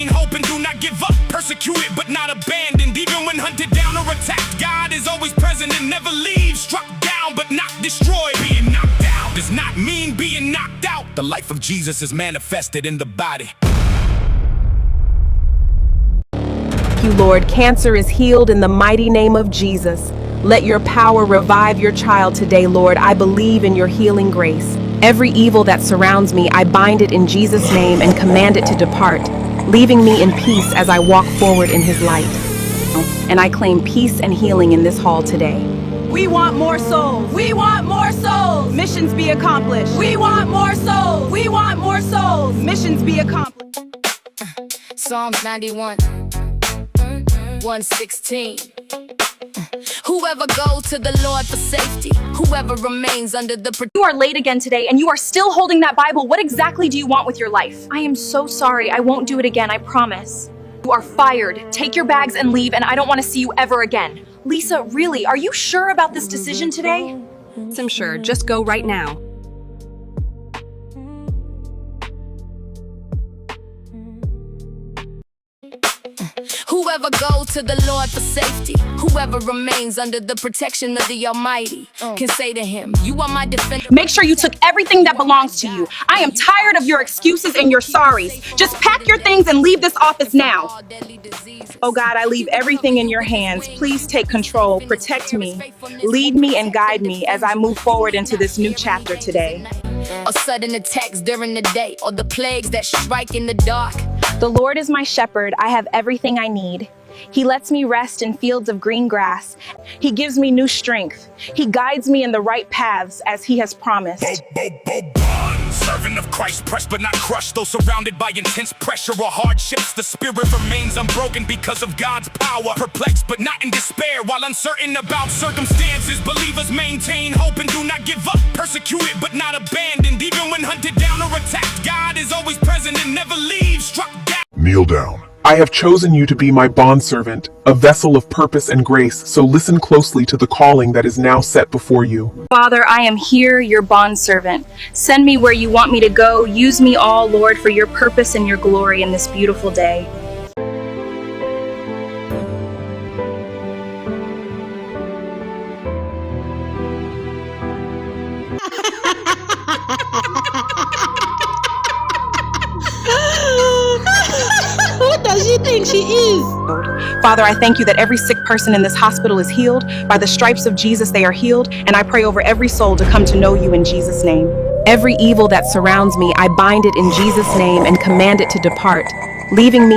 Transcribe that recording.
maintain hope and do not give up. Persecuted but not abandoned, even when hunted down or attacked. God is always present and never leaves. Struck down but not destroyed. Being knocked out does not mean being knocked out. The life of Jesus is manifested in the body. Thank you, Lord. Cancer is healed in the mighty name of Jesus. Let your power revive your child today, Lord. I believe in your healing grace. Every evil that surrounds me, I bind it in Jesus' name and command it to depart, leaving me in peace as I walk forward in his light. And I claim peace and healing in this hall today. We want more souls. We want more souls. Missions be accomplished. We want more souls. We want more souls. Missions be accomplished. Psalms 91, 116. Whoever goes to the Lord for safety, whoever remains under the You are late again today and you are still holding that Bible. What exactly do you want with your life? I am so sorry. I won't do it again, I promise. You are fired. Take your bags and leave, and I don't want to see you ever again. Lisa, really, are you sure about this decision today? I'm sure. Just go right now. Whoever goes to the Lord for safety, whoever remains under the protection of the Almighty, can say to him, you are my defender. Make sure you took everything that belongs to you. I am tired of your excuses and your sorries. Just pack your things and leave this office now. Oh God, I leave everything in your hands. Please take control, protect me, lead me and guide me as I move forward into this new chapter today. Or sudden attacks during the day, or the plagues that strike in the dark. The Lord is my shepherd. I have everything I need. He lets me rest in fields of green grass. He gives me new strength. He guides me in the right paths as he has promised. Servant of Christ, pressed but not crushed. Though surrounded by intense pressure or hardships, the spirit remains unbroken because of God's power. Perplexed but not in despair, while uncertain about circumstances, believers maintain hope and do not give up. Persecuted but not abandoned, even when hunted down or attacked. God is always present and never leaves. Struck down. Kneel down. I have chosen you to be my bondservant, a vessel of purpose and grace, so listen closely to the calling that is now set before you. Father, I am here, your bondservant. Send me where you want me to go. Use me all, Lord, for your purpose and your glory in this beautiful day. What does she think she is? Father, I thank you that every sick person in this hospital is healed. By the stripes of Jesus, they are healed. And I pray over every soul to come to know you in Jesus' name. Every evil that surrounds me, I bind it in Jesus' name and command it to depart, leaving me